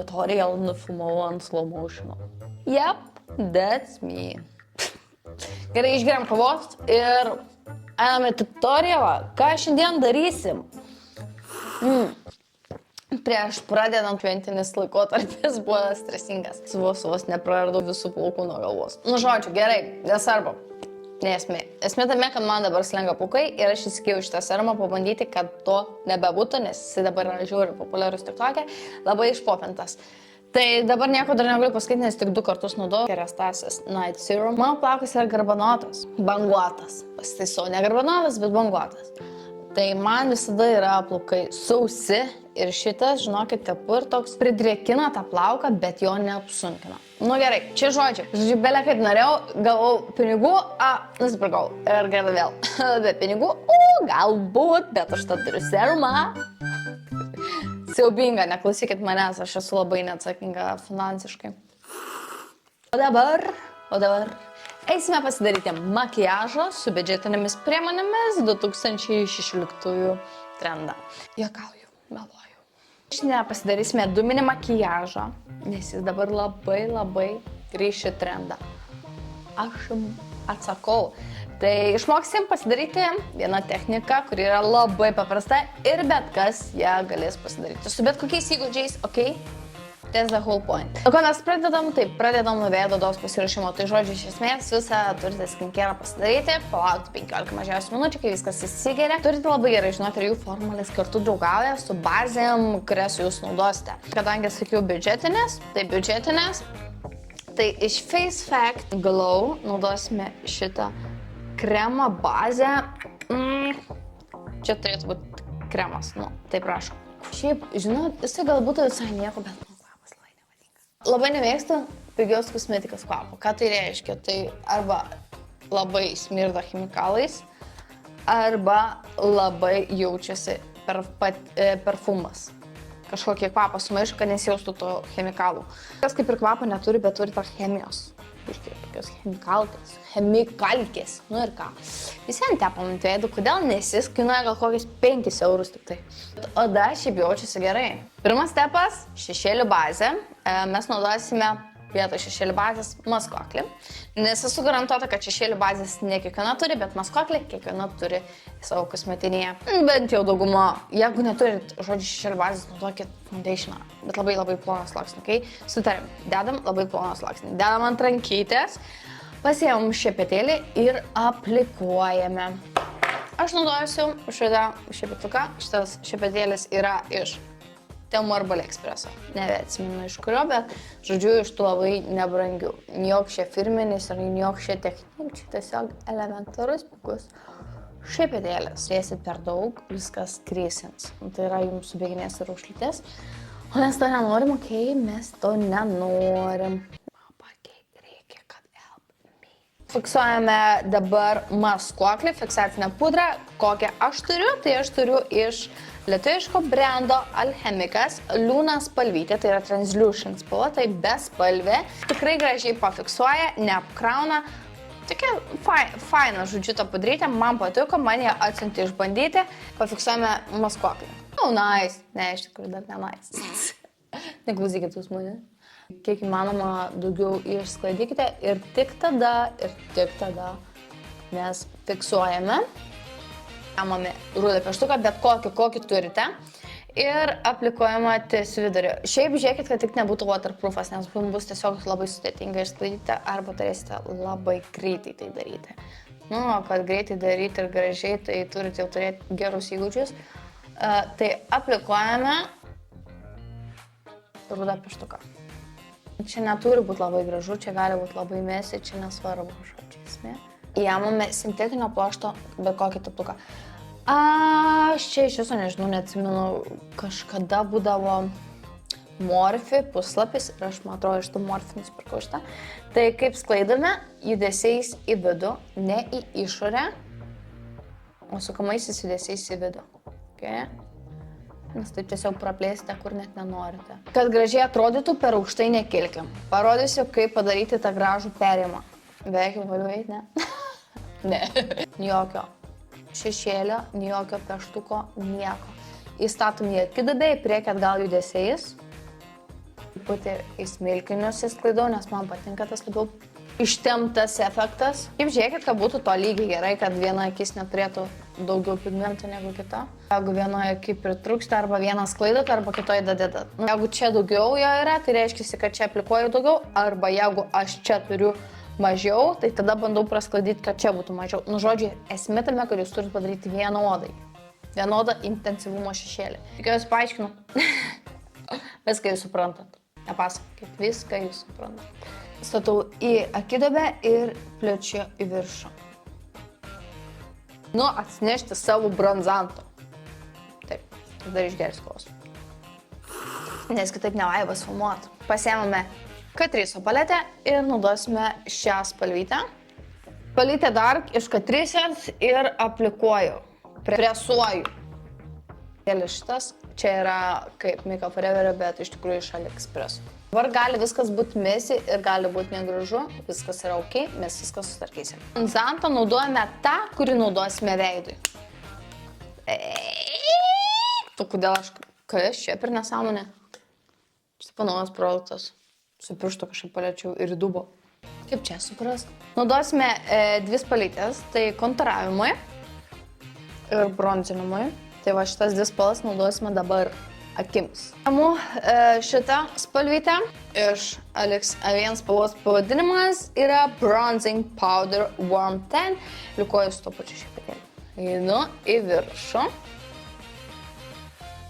tutorial nufilmavau ant slow motion. Yep, that's me. Gerai, išgeriam kavos ir einame tutorialą. Ką šiandien darysim? Prieš pradedant šventinis laikotarpis buvo stresingas. Vos nepraradau visų plaukų nuo galvos. Nu, žodžiu, gerai, nesvarbu. Nesmė. Esmė tame, kad man dabar slenga plaukai ir aš įsikėjau šitą serumą pabandyti, kad to nebebūtų, nes jis dabar yra žiūri populiarus TikTok'e, labai išpopintas. Tai dabar nieko dar negaliu pasakyti, nes tik 2 kartus naudojau Kerastasias Night Serum. Mano plaukas yra garbanotas, banguotas. Pasitaisau, ne garbanotas, bet banguotas. Tai man visada yra plaukai sausi ir šitas, žinokit, tepu ir toks pridrėkina tą plauką, bet jo neapsunkina. Nu gerai, čia žodžiai. Žodžiu, belė kaip norėjau, gavau pinigų, nusipirkau ir galiu vėl. Be pinigų, galbūt, bet aš tą turiu serumą. Siaubinga, neklausykit manęs, aš esu labai neatsakinga finansiškai. O dabar eisime pasidaryti makiažą su biudžetinėmis priemonėmis 2016 trendą. Juokauju, meluoju. Šiandien pasidarysime dūminį makiažą, nes jis dabar labai grįš į trendą. Aš atsakau. Tai išmoksim pasidaryti vieną techniką, kuri yra labai paprasta ir bet kas ją galės pasidaryti. Su bet kokiais įgūdžiais, okei? That's the whole point. O ko mes pradedam? Taip, pradedam nuo veido odos pasirašymo. Tai žodžiu, iš esmės visą turite skincare pasidaryti, palaukti 15 mažiausiai minučių, kai viskas įsigeria. Turite labai gerai žinoti, ar jų formulės kartu draugauja su bazėm, kurias jūs naudosite. Kadangi sakiau biudžetinės, tai iš Face Fact Glow naudosime šitą kremą bazę. Čia turėtų būti kremas, tai prašom. Šiaip, žinot, jisai galbūt visai nieko, bet labai nemėgstu pigios kosmetikos kvapo. Ką tai reiškia? Tai arba labai smirda chemikalais, arba labai jaučiasi perfumas. Kažkokį kvapą sumaišo, kad nesijaustų to chemikalų. Kas kaip ir kvapą neturi, bet turi to chemijos. Tokios chemikalkės. Nu ir ką. Visiems tepam ant veidų, kodėl nesis, kainuoja gal kokius 5 eurus tik tai. Oda šiaip jaučiasi gerai. Pirmas stepas - šešėlių bazė. Mes naudosime vietoj šešėlių bazės maskoklį. Nes esu garantuota, kad šešėlių bazės ne kiekviena turi, bet maskoklį kiekviena turi savo kosmetinėje. Bent jau dauguma. Jeigu neturit žodžiu šešėlių bazės, naudokit foundationą. Bet labai ploną sluoksnį, kai sutarėm. Dedam labai ploną sluoksnį. Dedam ant rankytės, pasiėmam šepetėlį ir aplikuojame. Aš naudosiu šitą šepetuką. Šitas šepetėlis yra iš Temu arba AliExpresso. Nebeatsimenu iš kurio, bet žodžiu iš tų labai nebrangių. Niok šia firminis ir niok šia techninis, čia tiesiog elementarus pigus šepetėlis. Dėsit per daug, viskas krisins. Tai yra jums subėginės ir užlytės. O mes to nenorim, mes to nenorim. Reikia, kad help me. Fiksuojame dabar maskuoklį, fiksacinę pudrą. Kokią aš turiu? Tai aš turiu iš lietuviško brendo Alchemikas Liūna spalvytė, tai yra translucent spalva, tai bespalvė. Tikrai gražiai pafiksuoja, neapkrauna. Tokia faina, žodžiu, tą padarytę, man patiko, man ją atsiuntė išbandyti. Pafiksuojame maskuoklį. Nice. Ne, iš tikrųjų dar ne nice. Neklausykit jūs mane. Kiek įmanoma daugiau išsklaidykite ir tik tada mes fiksuojame. Amame rudą pieštuką, bet kokį turite ir aplikuojama ties viduriu. Šiaip žiūrėkit, kad tik nebūtų waterproofas, nes bus tiesiog labai sudėtinga išsklaidyti arba turėsite labai greitai tai daryti. Nu, kad greitai daryti ir gražiai, tai turite jau turėti gerus įgūdžius. Tai aplikuojame rudą pieštuką. Čia neturi būti labai gražu, čia gali būti labai mėsi, čia nesvarbu žodžiu esmė. Įamame sintetinio pluošto bet kokį teptuką. Aš čia iš viso nežinau, neatsimenu, kažkada būdavo Morphe puslapis ir aš, man atrodo, iš tų Morphe nusipirkau šitą. Tai kaip sklaidome judesiais į vidų, ne į išorę, o sukamaisiais judesiais į vidų. Okay? Nes taip tiesiog praplėsite, kur net nenorite. Kad gražiai atrodytų, per aukštai nekilkim. Parodysiu, kaip padaryti tą gražų perėjimą. Beveik jau galiu eiti, ne? Ne. Jokio šešėlio, jokio pieštuko, nieko. Įstatom jį akidubę į priekį atgal judesiais. Truputį į smilkinius įsklaidau, nes man patinka tas labiau ištemptas efektas. Kaip žiūrėkit, kad būtų to lygiai gerai, kad viena akis neturėtų daugiau pigmentų negu kita. Jeigu vienoje akį pritrūksta arba vieną sklaidat, arba kitoje dadedat. Jeigu čia daugiau jo yra, tai reiškia, kad čia aplikuoju daugiau, arba jeigu aš čia turiu mažiau, tai tada bandau prasklaidyti, kad čia būtų mažiau. Nu, žodžiu, esmė tame, kad jūs turite padaryti vienodai. Vienodą intensyvumo šešėlį. Tikiuosi paaiškinu. Viską jūs suprantat. Nepasakokit, viską jūs suprantat. Statau į akidobę ir plečiu į viršų. Nu, atsinešti savo bronzanto. Taip, dar išgersiu kosų. Nes kitaip nevaibas filmuot. Pasiemame Catrice'o paletę ir naudosime šią spalvytę. Paletę Dark iš Catrice'os ir aplikuoju. Presuoju. Šitas čia yra kaip Makeup Forever, bet iš tikrųjų iš AliExpress. Dabar gali viskas būti messy ir gali būti negražu, viskas yra ok, mes viską sustarkysim. Bronzantą naudojame tą, kurį naudosime veidui. Tu kodėl aš, kas čia per nesąmonė? Štai panaujas produktas. Su pirštu kažkaip paliečiau ir įdubo. Kaip čia suprast? Naudosime dvi spalvytės, tai kontūravimui ir bronzinimui. Tai va šitas dvi spalvas naudosime dabar akims. Šitą spalvytę iš Alix-Avien spalvos pavadinimas yra Bronzing Powder Warm 10. Likuoju su to pačiu šepetėlį. Einu į viršų.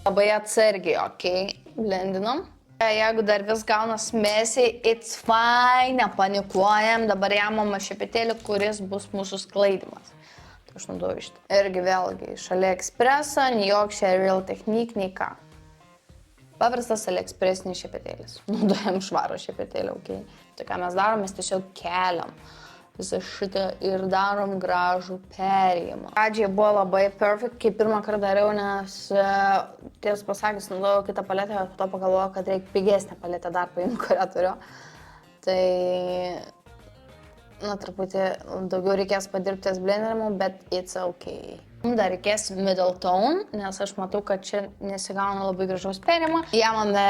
Labai atsargiai, ok, blendinam. Jeigu dar vis gaunas messy, it's fine, nepanikuojam. Dabar jamama šepetėlį, kuris bus mūsų sklaidimas. Aš naudoju šitą. Irgi vėlgi iš AliExpress'o, New Yorkshire Real Technique, nei ką. Paprastas AliExpress'inis šepetėlis. Naudojam švarų šepetėlį, ok. Tai ką mes darom, mes tiesiog keliam visą šitą ir darom gražų perėjimą. Pradžiai buvo labai perfect, kai pirmą kartą dariau, nes tiesą pasakius, naudojau kitą paletę, po to pagalvojau, kad reikia pigesnę paletę dar paimti, kurią turiu. Tai truputį daugiau reikės padirbti ties blenderimu, bet it's okay. Dar reikės middle tone, nes aš matau, kad čia nesigauna labai gražaus perėjimo. Jamame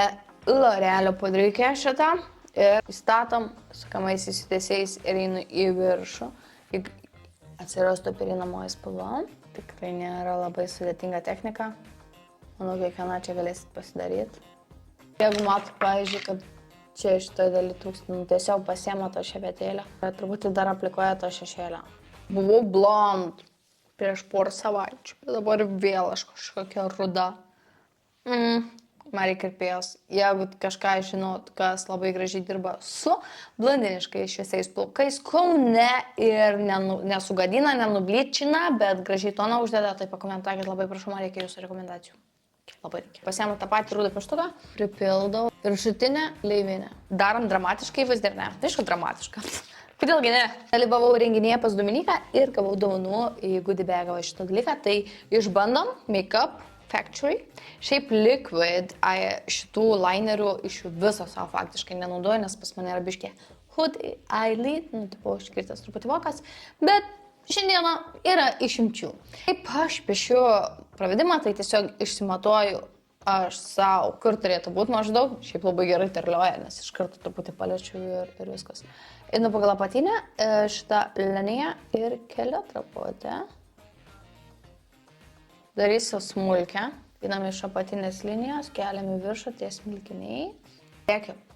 L'Orealio pudriukę šitą ir įstatom skamais įsitiesiais ir einu į viršų. Atsirastų perinamoji spalva. Tikrai nėra labai sudėtinga technika. Manau, kiekvieną čia galėsit pasidaryti. Jeigu matot, pavyzdžiui, kad čia šitoje daly trūksta, tiesiog pasiema to šepetėlio. Truputį dar aplikuoja to šešėlio. Buvau blond prieš porą savaičių, bet dabar vėl aš kažkokia ruda. Man reikia kirpėjos. Jeigu kažką žinot, kas labai gražiai dirba su blondiniškais šviesiais plaukais, Kaune ir nesugadina, nenublyčina, bet gražiai toną uždeda, tai pakomentuokit, labai prašau, man reikia jūsų rekomendacijų. Labai reikia. Pasiemu tą patį rudą pieštuką, pripildau viršutinę leivinę. Darom dramatiškai vis dar ne. Aišku, dramatišką. Kodėlgi ne? Dalyvavau renginėje pas Dominiką ir gavau dovanų į goodie bagą šitą dalyką. Tai išbandom Makeup Factory. Šiaip Liquid šitų linerių iš viso savo faktiškai nenaudoju, nes pas mane yra biškė hood eyelid, tipo iškirtas truputį vokas, bet šiandieną yra išimčių. Kaip aš piešiu pravedimą, tai tiesiog išsimatuoju aš savo, kur turėtų būti maždaug. Šiaip labai gerai terlioja, nes iš karto truputį paliečiu ir viskas. Einu pagal apatinę šitą liniją ir keliu truputį. Darysiu smulkę. Einam iš apatinės linijos, keliam į viršų ties smilkiniai.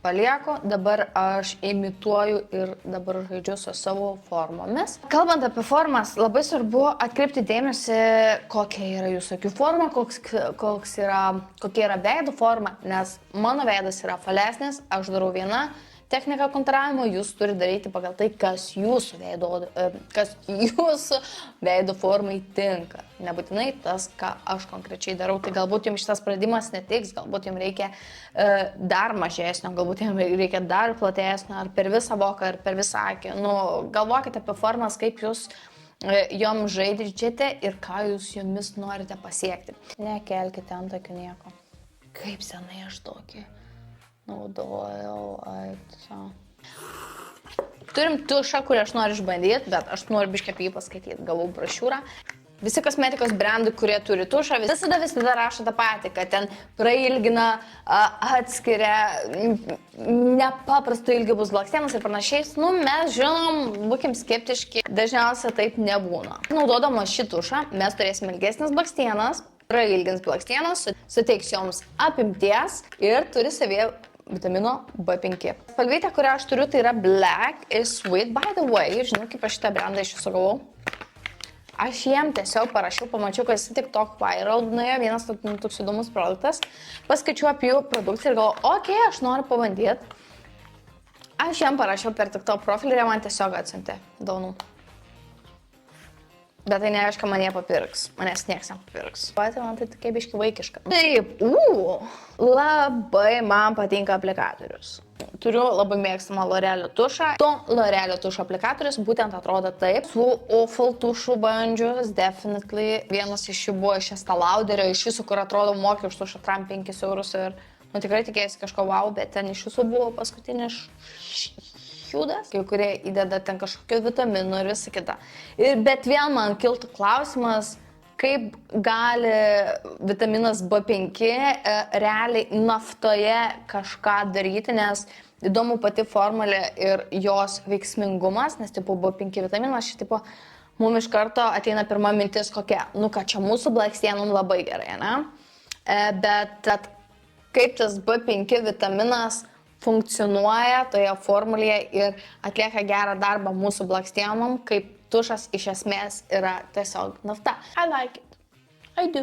Palieku, dabar aš imituoju ir dabar žaidžiu su savo formomis. Kalbant apie formas, labai svarbu atkreipti dėmesį, kokia yra jūsų akių forma, kokia yra veido forma, nes mano veidas yra apvalesnis, aš darau vieną techniką kontūravimo, jūs turite daryti pagal tai, kas jūsų veido formai tinka. Nebūtinai tas, ką aš konkrečiai darau. Tai galbūt jums šitas pradimas netiks, galbūt jums reikia dar mažesnio, galbūt jums reikia dar platesnio, ar per visą voką, ar per visą akį. Galvokite apie formas, kaip jūs jom žaidžiate ir ką jūs jomis norite pasiekti. Nekelkite ant akių nieko. Kaip senai aš tokį naudojau. Turim tušą, kurį aš noriu išbandyti, bet aš noriu biškį apie jį paskaityti. Gavau brošiūrą. Visi kosmetikos brandai, kurie turi tušą, visada rašo tą patį, kad ten prailgina, atskiria, nepaprastai ilgi bus blakstienos ir panašiai. Nu, mes žinom, būkim skeptiški, dažniausiai taip nebūna. Naudodamos šį tušą mes turėsime ilgesnės blakstienas, prailgins blakstienas, suteiks joms apimties ir turi savyje vitamino B5. Spalvytė, kurią aš turiu, tai yra Black is Sweet. By the way, žinau, kaip aš šitą brandą iš jūsų gavau. Aš jiem tiesiog parašiau, pamačiau, kad jis TikTok viral, nuėjo vienas toks įdomus produktas, paskaičiau apie jų produkciją ir galvoju, okei, aš noriu pabandyti. Aš jiem parašiau per TikTok profilį ir man tiesiog atsiuntė dovanų. Bet tai nereiškia, man jie papirks, manęs nieks nepapirks. Bet man tai tokia biški vaikiška. Taip, labai man patinka aplikatorius. Turiu labai mėgstamą L'Orealio tušą. To L'Orealio tušo aplikatorius būtent atrodo taip. Su Awful tušu bandžius, definitely. Vienas iš jų buvo iš Estee Lauderio, iš jūsų, kur atrodo mokė už tušą Trump 5 eurus ir tikrai tikėjasi kažko wow, bet ten iš jūsų buvo paskutinis šiūdas, kai kurie įdeda ten kažkokio vitaminų ir visa kita. Bet vėl man kiltų klausimas, kaip gali vitaminas B5 realiai naftoje kažką daryti, nes įdomu pati formulė ir jos veiksmingumas, nes tipo B5 vitaminas, tipo, mums iš karto ateina pirma mintis kokia, nu ką čia mūsų blakstienom labai gerai, ne? Bet kaip tas B5 vitaminas funkcionuoja toje formulėje ir atlieka gerą darbą mūsų blakstienom, kaip tušas iš esmės yra tiesiog nafta. I like it. I do.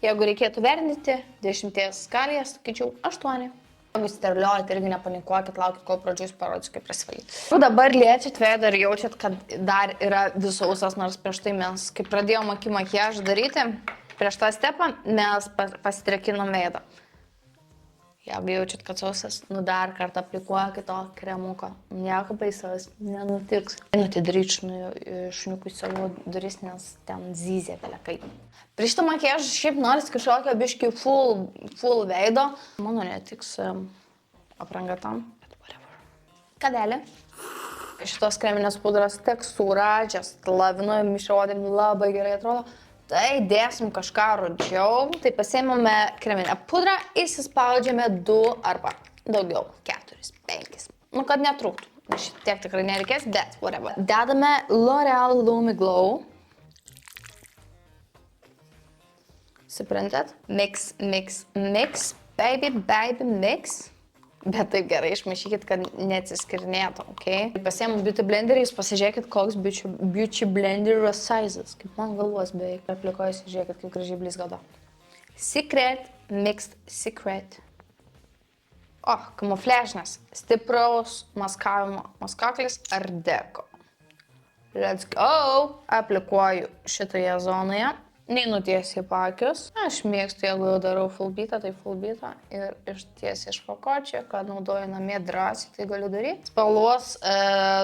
Jeigu reikėtų vertinti 10 skalėje, sakyčiau 8. Jeigu steriliuojate, irgi nepanikuokit, laukit, kol pradžius parodysiu, kaip prasivalyti. Dabar liečiat veidą ir jaučiat, kad dar yra visausas, nors prieš tai mes, kai pradėjome akį makiažą daryti, prieš tą stepą mes pasitrekinom veidą. Jeigu jaučiat, kad sausas, nu dar kartą aplikuokit to kremuko. Nieko baisaus, nenutiks. Atidaryt šuniukui savo duris, nes ten zyzė pelekai. Prieš tą makiažą šiaip noris kažkokio biškį full veido. Mano netiks apranga tam, bet whatever. Kadelė. Šitos kreminės pudros tekstūra, just lavinu, mišrodėm labai gerai atrodo. Tai dėsim kažką rudžiau, tai pasiėmame kreminę pudrą, įsispaudžiame 2 arba daugiau, 4, 5. Nu, kad netrūktų, tiek tikrai nereikės, bet whatever. Dedame L'Oreal Lumi Glow. Suprantat? Mix, mix, mix, baby, mix. Bet taip gerai išmaišykit, kad neatsiskirinėtų, okei? Pasiėmu Beauty Blenderį, jūs pasižiūrėkit, koks Beauty Blender sizes. Kaip man galvos beveik aplikojasi, žiūrėkit, kaip gražiai blizgado. Secret, mixed secret. Kamufliažinas. Stipraus maskavimo maskaklis Art Deco. Let's go! Aplikuoju šitoje zonoje. Neinu tiesiai pakius. Aš mėgstu, jeigu jau darau full beatą, tai full beatą. Ir tiesiai iš pakočio, kad naudoju namie drąsiai, tai galiu daryti. Spalvos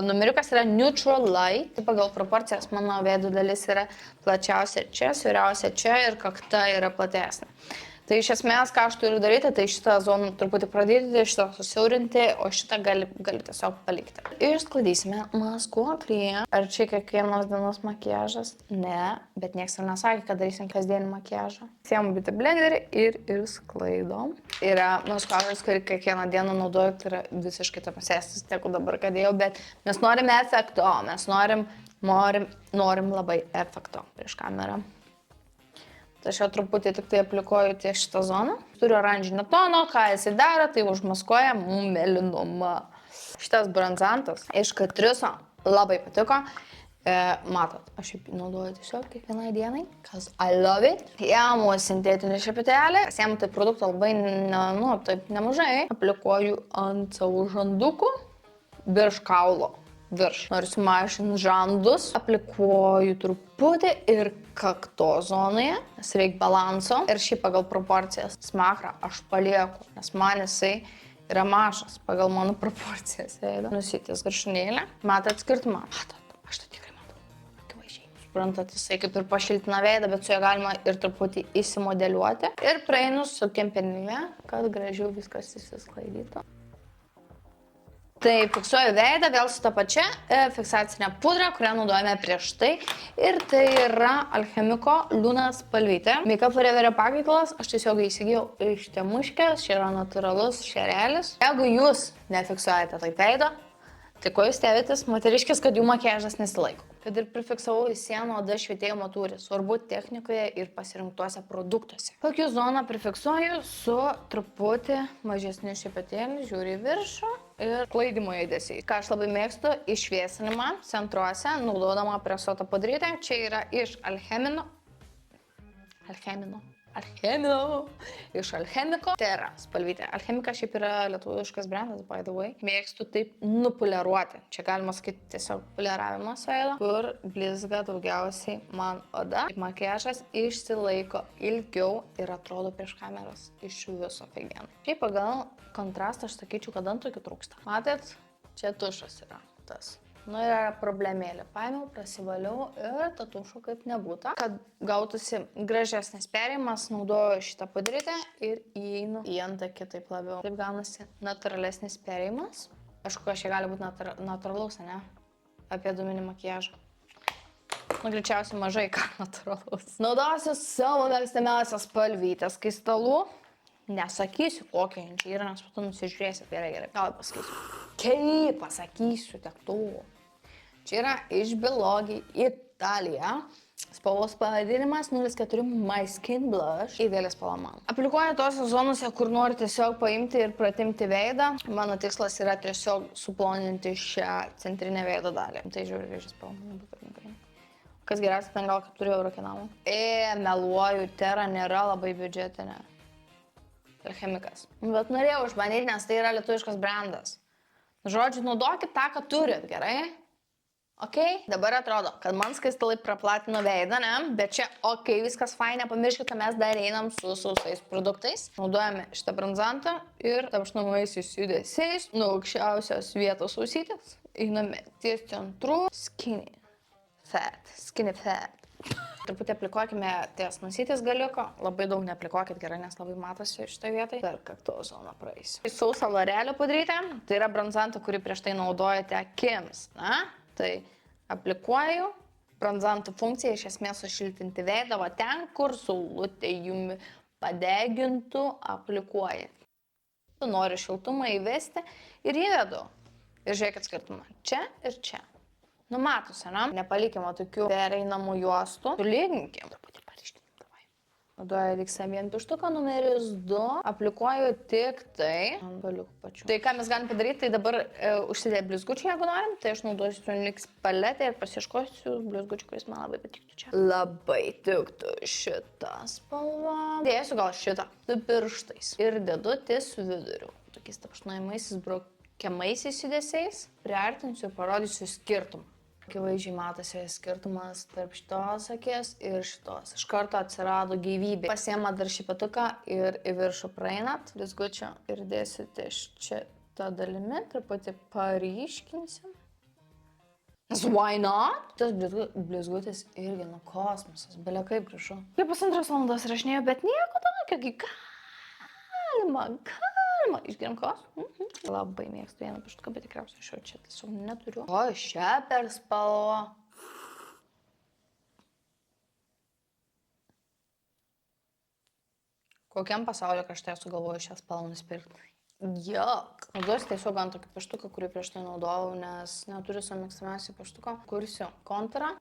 numeriukas yra Neutral Light. Tai pagal proporcijas mano veido dalis yra plačiausia čia, siauriausia čia ir kakta yra platesnė. Tai iš esmės, ką aš turiu daryti, tai šitą zoną truputį pradėti, šitą susiaurinti, o šitą gali tiesiog palikti. Išsklaidysime maskuoklį. Ar čia kiekvienos dienos makiažas? Ne, bet nieks ir nesakė, kad darysim kasdienį makiažą. Siemu Beauty Blenderį ir sklaidom. Yra maskuoklis, kurį kiekvieną dieną naudoju, tai yra visiškai tamsesnis, negu dabar kadėjau, bet mes norime efekto, mes norim labai efekto prieš kamerą. Tai aš jau truputį tik tai aplikuoju ties šitą zoną. Turiu oranžinio tono, ką jisai daro, tai užmaskuoja mėlynumą. Šitas bronzantas iš Catrice labai patiko. Matot, aš jį naudoju tiesiog kiekvienai dienai, kas I love it. Jėmu sintetinį šepitelį, pasiemu tai produktą labai, taip nemažai. Aplikuoju ant savo žandukų virš kaulo. Noriu sumažinti žandus, aplikuoju truputį ir kakto zonoje, nes reikia balanso. Ir šiaip pagal proporcijas smakrą aš palieku, nes man jisai yra mažas pagal mano proporcijas. Nusytis viršūnėlę, matot skirtumą? Matot, aš tai tikrai matau, akivaizdžiai. Suprantat, jisai kaip ir pašiltina veidą, bet su juo galima ir truputį įsimodeliuoti. Ir praeinu su kempinėje, kad gražiau viskas įsisklaidytų. Tai fiksuoju veidą vėl su ta pačia fiksacinė pudra, kurią naudojame prieš tai. Ir tai yra Alchemiko Luna spalvytė. Make Up Forever pakaitalas, aš tiesiog įsigijau iš Temuškės, čia yra natūralus šerelis. Jeigu jūs nefiksuojate taip veido, tai ko jūs stebitės, moteriškės, kad jų makiažas nesilaiko. Kad ir prifiksavau į sieną oda švietėjimo tūrį, svarbu technikoje ir pasirinktuose produktuose. Tokių zoną prifiksuoju su truputį mažesniu šepetėliu, žiūriu į viršų ir klaidimo judesiai. Ką aš labai mėgstu, išviesinimą centruose, naudodama presuotą pudrytę. Čia yra iš Alchemino. Iš Alchemiko. Tai yra spalvytė. Alchemika šiaip yra lietuviškas brandas, by the way. Mėgstu taip nupoliruoti. Čia galima sakyti tiesiog poliravimas veido, kur blizga daugiausiai man oda. Makiažas išsilaiko ilgiau ir atrodo prieš kameras iš viso feigienų. Šiaip pagal kontrastą aš sakyčiau, kad antakių trūksta. Matėt? Čia tušas yra tas. Nu yra problemėlė. Paėmiau, prasivaliau ir ta tušo kaip nebūtų. Kad gautųsi gražesnis perėjimas, naudoju šitą pudrytę ir įeinu į antakį taip labiau. Taip gaunasi natūralesnis perėjimas. Aišku, čia gali būti natūralaus, ne? Apie dūminį makiažą. Nu, greičiausiai mažai ką natūralaus. Naudosiu savo mėgstamiausią spalvytę skaistalų. Nesakysiu, kokia čia yra, nes po to nusižiūrėsit. Gerai. Gal pasakysiu. Kaip pasakysiu, tiek to. Čia yra iš Bilogi, Italija. Spalvos pavadinimas 04 My Skin Blush. Ideali spalva man. Aplikuoju tose zonose, kur noriu tiesiog paimti ir pratimti veidą. Mano tikslas yra tiesiog suploninti šią centrinę veido dalį. Tai žiūriu, graži spalva. Kas geriausia, ten gal 4 eurų kainavo. Meluoju, Terra nėra labai biudžetinė. Alchemikas. Bet norėjau išbandyti, nes tai yra lietuviškas brandas. Žodžiu, naudokit tą, ką turit, gerai? Ok? Dabar atrodo, kad man skaistalai praplatino veidą, ne? Bet čia ok, viskas fain, nepamirškite, mes dar einam su sausais produktais. Naudojame šitą bronzantą ir tapšnamaisiais judesiais. Nuo aukščiausios vietos ausytės. Einame ties centru. Skinny fat. Truputį aplikuokime ties nosytės galiuko. Labai daug neaplikuokit gerai, nes labai matosi šitoje vietoje. Per kaktos zoną praeisiu. Sausą L'Orealio pudrytę. Tai yra bronzantą, kurį prieš tai naudojate akims. Na? Tai aplikuoju. Bronzantų funkcija iš esmės sušiltinti veidą, o ten, kur saulutė jumi padegintų, aplikuoja. Tu nori šiltumą įvesti ir įvedu. Ir žiūrėkit skirtumą. Čia ir čia. Numatosi, ne? Nepalikime tokių pereinamų juostų. Sulyginkim. Truputį paryškinim. Naudoju Lixa vien pištuką numeris 2. Aplikuoju tik tai ant galiukų pačių. Tai ką mes galim padaryti, tai dabar užsidėti blizgučių, jeigu norim. Tai aš naudosiu Nix paletę ir pasieškosiu blizgučių, kuris man labai patiktų čia. Labai tiktų šitą spalvą. Dėsiu gal šitą su pirštais. Ir dedu ties viduriu. Tokiais tapšnojamaisiais braukiamaisiais judesiais. Priartinsiu ir parodysiu skirtumą. Akivaizdžiai matosi skirtumas tarp šitos akies ir šitos. Iš karto atsirado gyvybė. Pasiema dar šepetuką ir į viršų praeinat blizgučio ir dėsite čia tą dalimi, truputį paryškinsim. Nes why not? Tas blizgutis irgi nuo kosmosas, belia kaip gražu. Kaip 2 valandos rašinėjau, bet nieko tokio, galima. Išgeriam kavos. Labai mėgstu vieną pištuką, bet tikriausiai aš jau čia tiesiog neturiu. O, šią per spalvą. Kokiam pasaulio krašte sugalvoju šią spalvą nusipirkti? Jok. Naudosiu tiesiog ant tokį pištuką, kurį prieš tai naudojau, nes neturiu savo mėgstamiausią pištuką. Kursiu kontūrą.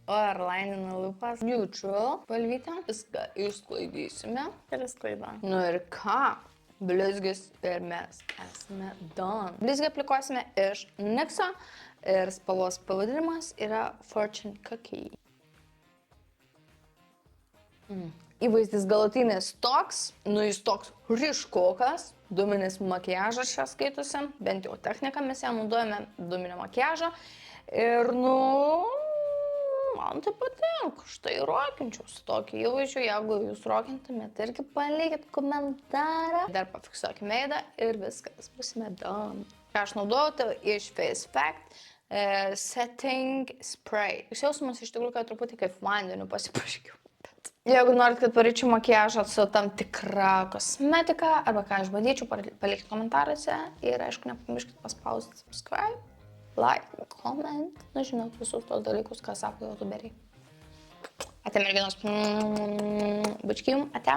O airlinino lūpas. Neutral spalvytę. Viską išsklaidysime. Ir sklaidą. Nu ir ką? Blizgis ir mes esame done. Blizgį aplikuosime iš Nixo ir spalvos pavadinimas yra Fortune Cookie. Įvaizdis galutinis toks, nu jis toks ryškokas. Dūminis makiažas čia skaitosi, bent jau techniką mes ją naudojame, dūminio makiažo. Ir man tai patinka, štai rokinčiau su tokiu įvaizdžiu, jeigu jūs rokintumėte, irgi palikit komentarą. Dar pafiksuokime veidą ir viskas, būsime done. Ką aš naudojau, tai iš Face Fact Setting Spray. Jausmas iš tikrųjų, kad truputį kaip vandeniu pasipraškiau. Jeigu norit, kad paričiau makiažą su tam tikra kosmetika, arba ką aš bandyčiau, palikti komentaruose. Ir aišku, nepamirškit paspausti subscribe, like, comment. Nu, žinot, visus tos dalykus, ką sako youtuberiai. Ate merginos. Bučkim, ate.